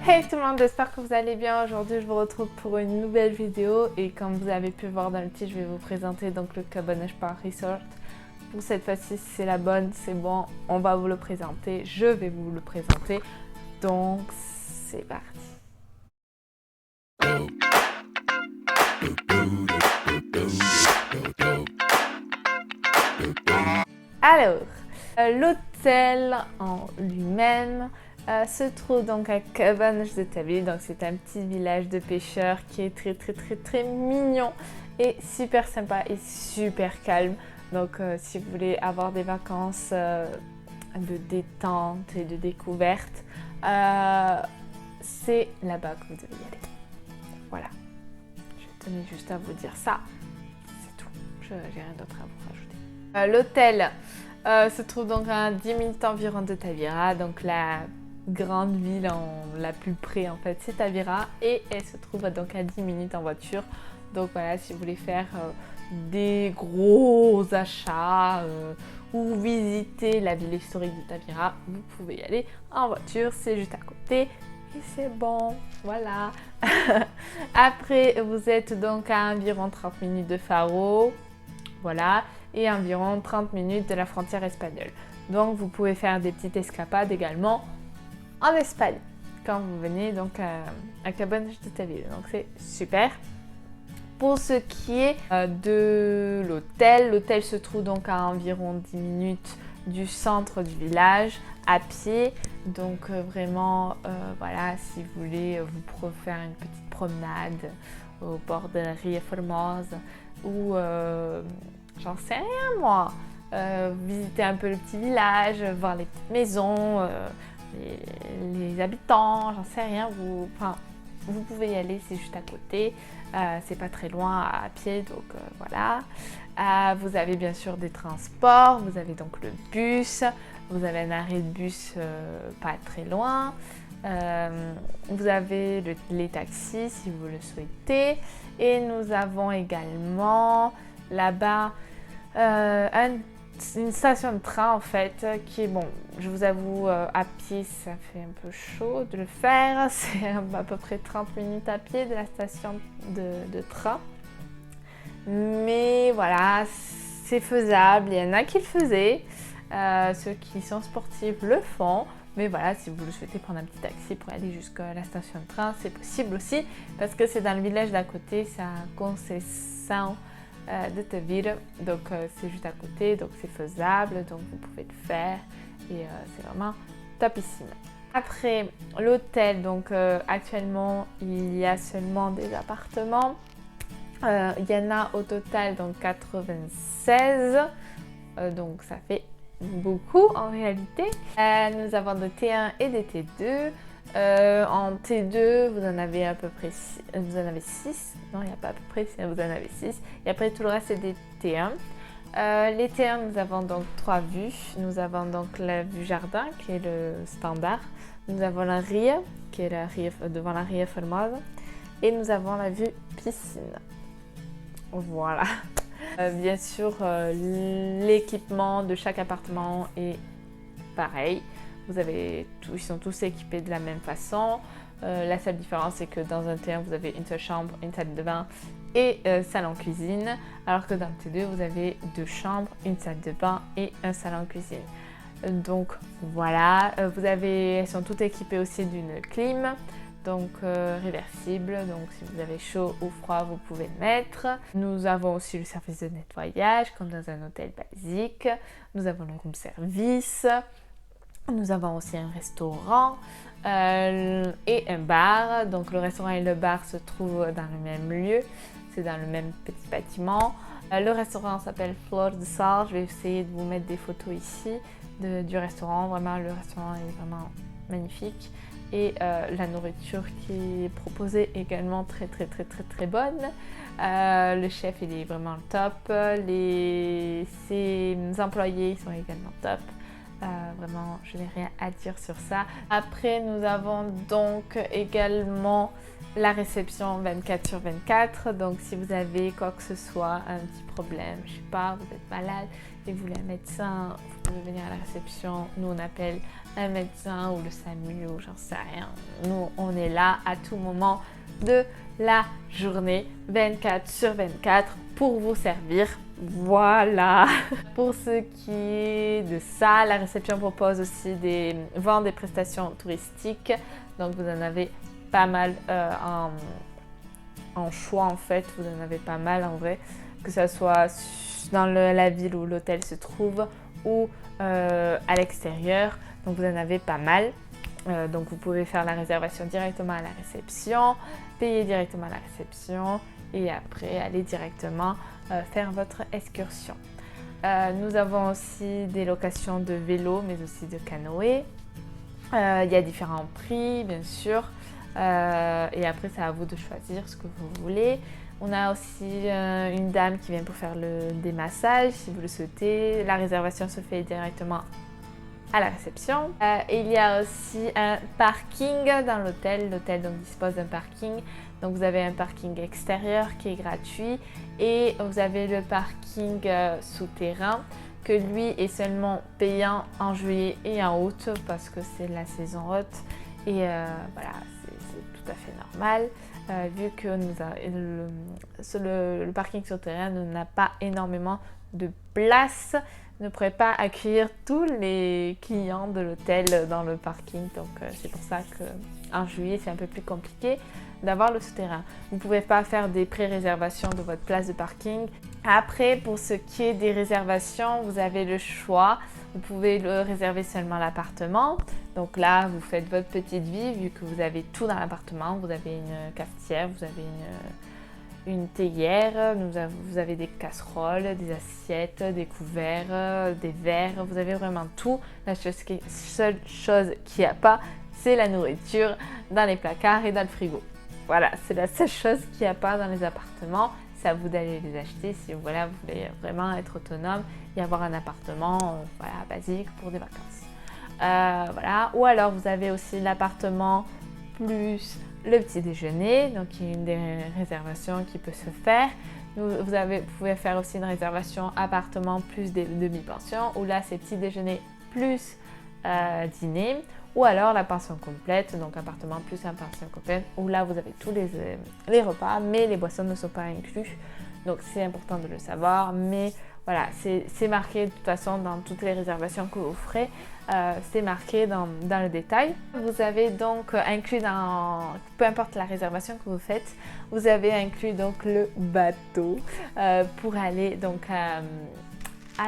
Hey tout le monde, j'espère que vous allez bien. Aujourd'hui je vous retrouve pour une nouvelle vidéo et comme vous avez pu voir dans le titre, je vais vous présenter donc le Cabanage Park Resort. Pour cette fois-ci c'est la bonne, c'est bon, on va vous le présenter, je vais vous le présenter. Donc c'est parti. Alors, l'hôtel en lui-même se trouve donc à Cabanage de Taville. Donc c'est un petit village de pêcheurs qui est très mignon et super sympa et super calme. Donc si vous voulez avoir des vacances de détente et de découverte, c'est là-bas que vous devez y aller. Voilà, je tenais juste à vous dire ça, c'est tout, j'ai rien d'autre à vous rajouter. L'hôtel se trouve donc à 10 minutes environ de Tavira, donc la grande ville la plus près en fait c'est Tavira et elle se trouve donc à 10 minutes en voiture. Donc voilà, si vous voulez faire des gros achats ou visiter la ville historique de Tavira, vous pouvez y aller en voiture, c'est juste à côté et c'est bon, voilà. Après vous êtes donc à environ 30 minutes de Faro, voilà, et environ 30 minutes de la frontière espagnole. Donc vous pouvez faire des petites escapades également en Espagne quand vous venez donc à Cabanage de Taville. Donc c'est super. Pour ce qui est de l'hôtel, l'hôtel se trouve donc à environ 10 minutes du centre du village à pied. Donc vraiment voilà, si vous voulez vous faire une petite promenade au bord de la Ria Formosa ou j'en sais rien moi, visiter un peu le petit village, voir les petites maisons, les habitants, j'en sais rien, vous pouvez y aller, c'est juste à côté, c'est pas très loin à pied, donc voilà. Vous avez bien sûr des transports, vous avez donc le bus, vous avez un arrêt de bus pas très loin, vous avez les taxis si vous le souhaitez, et nous avons également là-bas une station de train en fait qui est, bon, je vous avoue, à pied ça fait un peu chaud de le faire, c'est à peu près 30 minutes à pied de la station de train, mais voilà, c'est faisable, il y en a qui le faisaient, ceux qui sont sportifs le font, mais voilà, si vous le souhaitez prendre un petit taxi pour aller jusqu'à la station de train, c'est possible aussi parce que c'est dans le village d'à côté, c'est à Conceição de Tavira, donc c'est juste à côté, donc c'est faisable, donc vous pouvez le faire et c'est vraiment topissime. Après l'hôtel, donc actuellement il y a seulement des appartements, il y en a au total donc 96, donc ça fait beaucoup en réalité. Nous avons des T1 et des T2. En T2, vous en avez à peu près 6, vous en avez 6, non il n'y a pas à peu près, vous en avez 6, et après tout le reste c'est des T1. Les T1, nous avons donc 3 vues, nous avons donc la vue jardin qui est le standard, nous avons la Ria, qui est devant la Ria Formosa, et nous avons la vue piscine. Voilà. Bien sûr, l'équipement de chaque appartement est pareil. Ils sont tous équipés de la même façon. La seule différence, c'est que dans un T1, vous avez une seule chambre, une salle de bain et salon cuisine, alors que dans le T2, vous avez 2 chambres, une salle de bain et un salon cuisine. Donc voilà, elles sont toutes équipées aussi d'une clim, donc réversible, donc si vous avez chaud ou froid vous pouvez le mettre. Nous avons aussi le service de nettoyage comme dans un hôtel basique, nous avons le room service, nous avons aussi un restaurant et un bar. Donc le restaurant et le bar se trouvent dans le même lieu, c'est dans le même petit bâtiment. Le restaurant s'appelle Flor de Sal, je vais essayer de vous mettre des photos ici du restaurant, vraiment le restaurant est vraiment magnifique. Et la nourriture qui est proposée est également très bonne. Le chef il est vraiment top, ses employés sont également top. Vraiment, je n'ai rien à dire sur ça. Après, nous avons donc également la réception 24/24. Donc si vous avez quoi que ce soit, un petit problème, je sais pas, vous êtes malade et vous voulez un médecin, vous pouvez venir à la réception. Nous on appelle un médecin ou le SAMU ou j'en sais rien. Nous on est là à tout moment de la journée 24/24 pour vous servir. Voilà. Pour ce qui est de ça, la réception propose aussi vend des prestations touristiques. Donc vous en avez pas mal en choix en fait. Vous en avez pas mal en vrai. Que ce soit dans la ville où l'hôtel se trouve ou à l'extérieur. Donc vous en avez pas mal. Donc vous pouvez faire la réservation directement à la réception, payer directement à la réception et après aller directement faire votre excursion. Nous avons aussi des locations de vélos mais aussi de canoë. Il y a différents prix bien sûr et après c'est à vous de choisir ce que vous voulez. On a aussi une dame qui vient pour faire des massages si vous le souhaitez. La réservation se fait directement à la réception. Il y a aussi un parking dans l'hôtel. L'hôtel donc dispose d'un parking. Donc vous avez un parking extérieur qui est gratuit et vous avez le parking souterrain que lui est seulement payant en juillet et en août parce que c'est la saison haute et voilà, c'est tout à fait normal vu que le parking souterrain n'a pas énormément de place, ne pourrait pas accueillir tous les clients de l'hôtel dans le parking. Donc c'est pour ça qu'en juillet c'est un peu plus compliqué d'avoir le souterrain. Vous ne pouvez pas faire des pré-réservations de votre place de parking. Après, pour ce qui est des réservations, vous avez le choix. Vous pouvez le réserver seulement l'appartement. Donc là, vous faites votre petite vie vu que vous avez tout dans l'appartement. Vous avez une cafetière, vous avez une théière, vous avez des casseroles, des assiettes, des couverts, des verres. Vous avez vraiment tout. La seule chose qu'il n'y a pas, c'est la nourriture dans les placards et dans le frigo. Voilà, c'est la seule chose qu'il n'y a pas dans les appartements. C'est à vous d'aller les acheter si vous voulez vraiment être autonome et avoir un appartement basique pour des vacances. Voilà. Ou alors vous avez aussi l'appartement plus le petit déjeuner, donc il y a une des réservations qui peut se faire. Vous pouvez faire aussi une réservation appartement plus des demi-pensions où là c'est petit déjeuner plus dîner. Ou alors la pension complète, donc appartement plus un pension complète, où là vous avez tous les repas, mais les boissons ne sont pas inclus. Donc c'est important de le savoir, mais voilà, c'est marqué de toute façon dans toutes les réservations que vous ferez, c'est marqué dans le détail. Vous avez donc inclus peu importe la réservation que vous faites, vous avez inclus donc le bateau pour aller donc à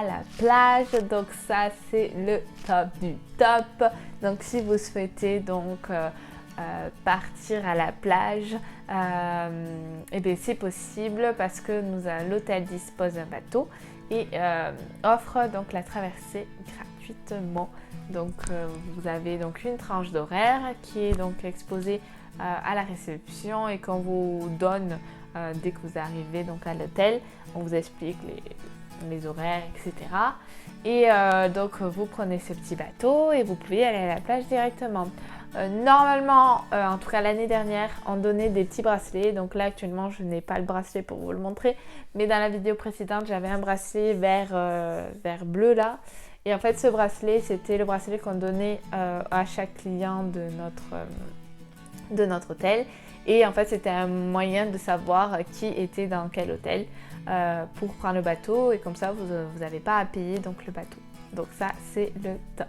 la plage. Donc ça c'est le top du top. Donc si vous souhaitez donc partir à la plage, et bien c'est possible parce que l'hôtel dispose d'un bateau et offre donc la traversée gratuitement. Donc vous avez donc une tranche d'horaire qui est donc exposée à la réception et qu'on vous donne dès que vous arrivez donc à l'hôtel. On vous explique les horaires, etc. Et donc vous prenez ce petit bateau et vous pouvez aller à la plage directement. Normalement, en tout cas l'année dernière, on donnait des petits bracelets. Donc là actuellement je n'ai pas le bracelet pour vous le montrer, mais dans la vidéo précédente j'avais un bracelet vert bleu là. Et en fait ce bracelet c'était le bracelet qu'on donnait à chaque client de notre hôtel. Et en fait c'était un moyen de savoir qui était dans quel hôtel pour prendre le bateau et comme ça vous n'avez pas à payer donc le bateau. Donc ça c'est le top.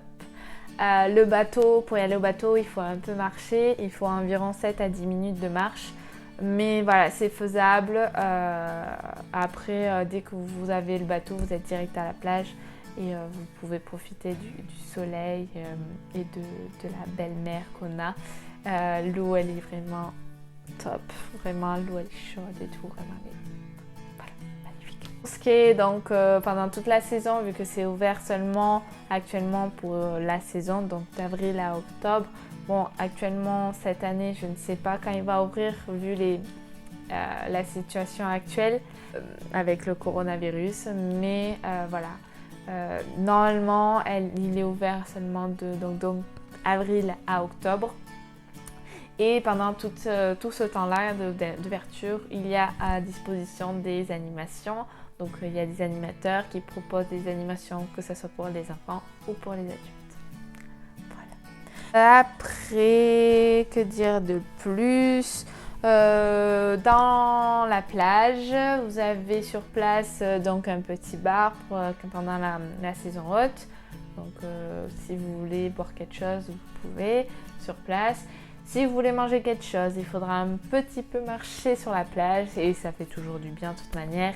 Le bateau, pour y aller au bateau il faut un peu marcher, il faut environ 7 à 10 minutes de marche. Mais voilà, c'est faisable. Après, dès que vous avez le bateau, vous êtes direct à la plage et vous pouvez profiter du soleil et de la belle mer qu'on a. L'eau, elle est vraiment top. Vraiment, l'eau, elle est chaude et tout. Vraiment, voilà, magnifique. Pour ce qui est donc pendant toute la saison, vu que c'est ouvert seulement actuellement pour la saison, donc d'avril à octobre. Bon, actuellement, cette année, je ne sais pas quand il va ouvrir vu la situation actuelle avec le coronavirus. Mais voilà, normalement, il est ouvert seulement donc avril à octobre. Et pendant tout ce temps-là d'ouverture, il y a à disposition des animations. Donc il y a des animateurs qui proposent des animations, que ce soit pour les enfants ou pour les adultes. Voilà. Après, que dire de plus? Dans la plage, vous avez sur place donc un petit bar pendant la saison haute. Donc si vous voulez boire quelque chose, vous pouvez sur place. Si vous voulez manger quelque chose, il faudra un petit peu marcher sur la plage et ça fait toujours du bien de toute manière.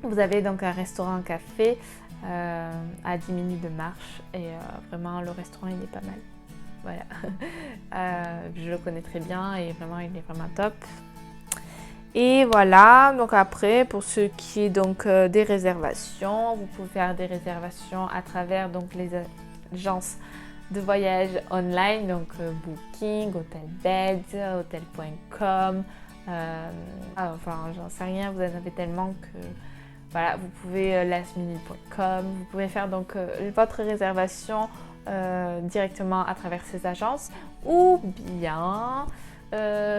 Vous avez donc un restaurant-café à 10 minutes de marche et vraiment le restaurant il est pas mal. Voilà, je le connais très bien et vraiment il est vraiment top. Et voilà, donc après pour ce qui est donc des réservations, vous pouvez faire des réservations à travers donc les agences de voyage online, donc Booking, Hotelbeds, Hotel.com, enfin j'en sais rien, vous en avez tellement que voilà, vous pouvez lastminute.com, vous pouvez faire donc votre réservation directement à travers ces agences ou bien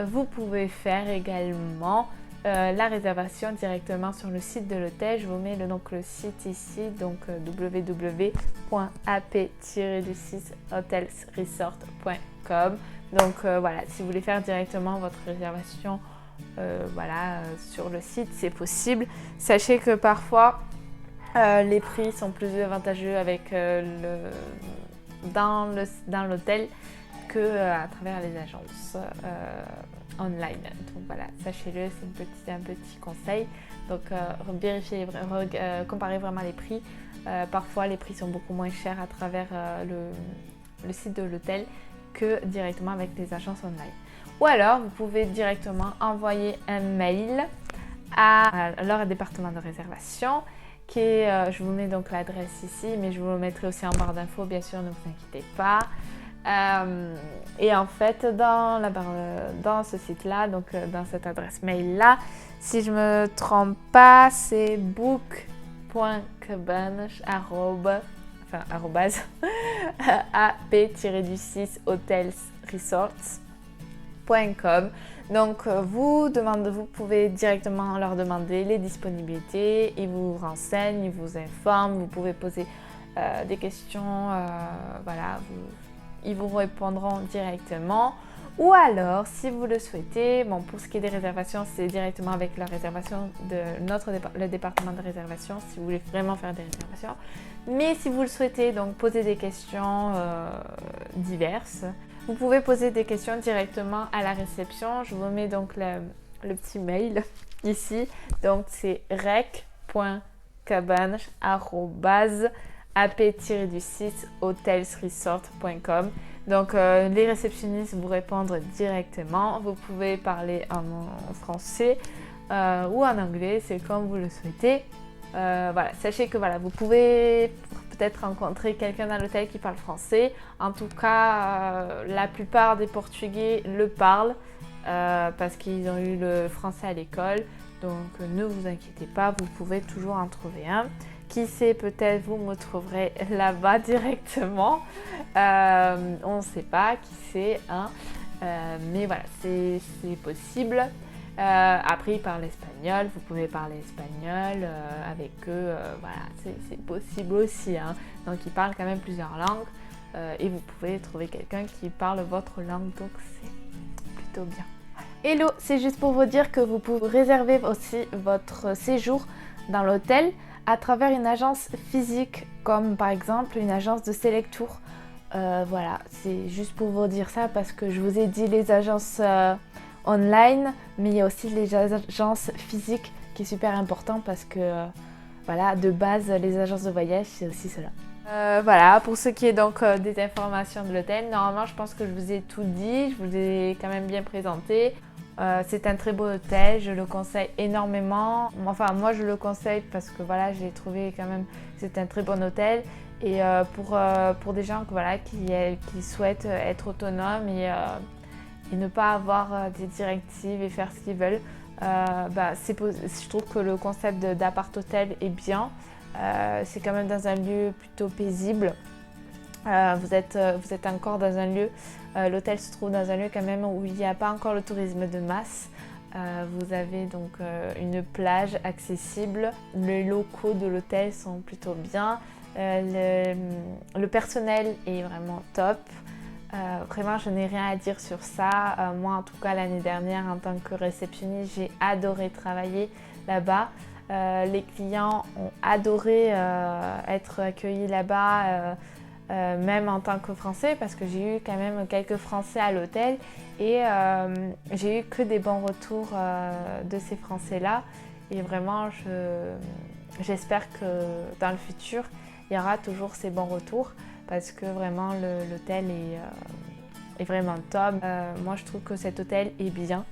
vous pouvez faire également la réservation directement sur le site de l'hôtel. Je vous mets donc le site ici, donc www.ap-hotelsresort.com. Donc voilà, si vous voulez faire directement votre réservation sur le site, c'est possible. Sachez que parfois les prix sont plus avantageux avec dans l'hôtel que à travers les agences online. Donc voilà, sachez-le, c'est un petit conseil. Donc vérifiez, comparez vraiment les prix. Parfois les prix sont beaucoup moins chers à travers le site de l'hôtel que directement avec les agences online. Ou alors vous pouvez directement envoyer un mail à leur département de réservation qui est, je vous mets donc l'adresse ici, mais je vous le mettrai aussi en barre d'infos, bien sûr, ne vous inquiétez pas. Et en fait, dans ce site-là, donc dans cette adresse mail-là, si je me trompe pas, c'est ap-hotelsresorts.com. Donc vous pouvez directement leur demander les disponibilités, ils vous renseignent, ils vous informent, vous pouvez poser des questions, ils vous répondront directement. Ou alors, si vous le souhaitez, pour ce qui est des réservations, c'est directement avec la réservation de le département de réservation, si vous voulez vraiment faire des réservations. Mais si vous le souhaitez, donc poser des questions diverses, vous pouvez poser des questions directement à la réception. Je vous mets donc le petit mail ici. Donc c'est rec.cabanes@ap-hotelsresort.com. Donc les réceptionnistes vous répondent directement. Vous pouvez parler en français ou en anglais, c'est comme vous le souhaitez. Sachez que vous pouvez peut-être rencontrer quelqu'un à l'hôtel qui parle français. En tout cas, la plupart des Portugais le parlent parce qu'ils ont eu le français à l'école. Donc ne vous inquiétez pas, vous pouvez toujours en trouver un. Qui sait, peut-être vous me trouverez là-bas directement. On ne sait pas, qui sait. Mais voilà, c'est possible. Après, ils parlent espagnol. Vous pouvez parler espagnol avec eux. C'est possible aussi. Donc, ils parlent quand même plusieurs langues. Et vous pouvez trouver quelqu'un qui parle votre langue. Donc, c'est plutôt bien. Hello, c'est juste pour vous dire que vous pouvez réserver aussi votre séjour dans l'hôtel à travers une agence physique, comme par exemple une agence de Selectour. C'est juste pour vous dire ça parce que je vous ai dit les agences online, mais il y a aussi les agences physiques qui est super important parce que de base, les agences de voyage, c'est aussi cela. Pour ce qui est donc des informations de l'hôtel, normalement je pense que je vous ai tout dit, je vous ai quand même bien présenté. C'est un très beau hôtel, je le conseille énormément. Enfin, moi je le conseille parce que j'ai trouvé quand même c'est un très bon hôtel. Et pour des gens qui souhaitent être autonomes et ne pas avoir des directives et faire ce qu'ils veulent, je trouve que le concept d'appart-hôtel est bien. C'est quand même dans un lieu plutôt paisible. Vous êtes encore dans un lieu, l'hôtel se trouve dans un lieu quand même où il n'y a pas encore le tourisme de masse. Vous avez donc une plage accessible, les locaux de l'hôtel sont plutôt bien, le personnel est vraiment top. Vraiment, je n'ai rien à dire sur ça. Moi, en tout cas, l'année dernière, en tant que réceptionniste, j'ai adoré travailler là-bas. Les clients ont adoré être accueillis là-bas, même en tant que Français, parce que j'ai eu quand même quelques Français à l'hôtel et j'ai eu que des bons retours de ces Français-là. Et vraiment, j'espère que dans le futur, il y aura toujours ces bons retours parce que vraiment l'hôtel est vraiment top. Moi, je trouve que cet hôtel est bien.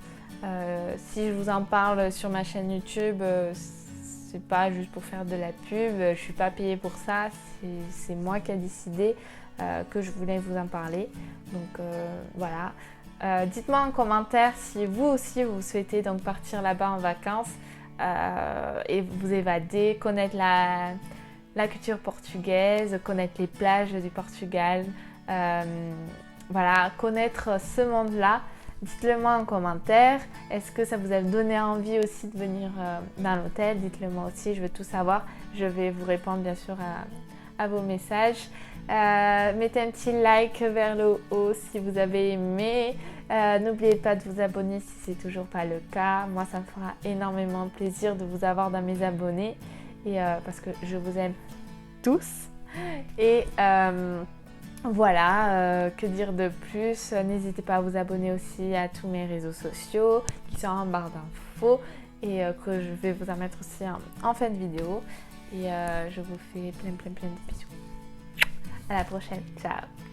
Si je vous en parle sur ma chaîne YouTube, c'est pas juste pour faire de la pub, je suis pas payée pour ça, c'est moi qui ai décidé que je voulais vous en parler. Donc voilà. Dites-moi en commentaire si vous aussi vous souhaitez donc partir là-bas en vacances et vous évader, connaître la culture portugaise, connaître les plages du Portugal, voilà, connaître ce monde-là. Dites-le moi en commentaire. Est-ce que ça vous a donné envie aussi de venir dans l'hôtel? Dites-le moi aussi, je veux tout savoir. Je vais vous répondre bien sûr à vos messages. Mettez un petit like vers le haut si vous avez aimé. N'oubliez pas de vous abonner si c'est toujours pas le cas. Moi, ça me fera énormément plaisir de vous avoir dans mes abonnés et parce que je vous aime tous. Et voilà, que dire de plus? N'hésitez pas à vous abonner aussi à tous mes réseaux sociaux qui sont en barre d'infos et que je vais vous en mettre aussi en fin de vidéo. Et je vous fais plein de bisous. À la prochaine, ciao!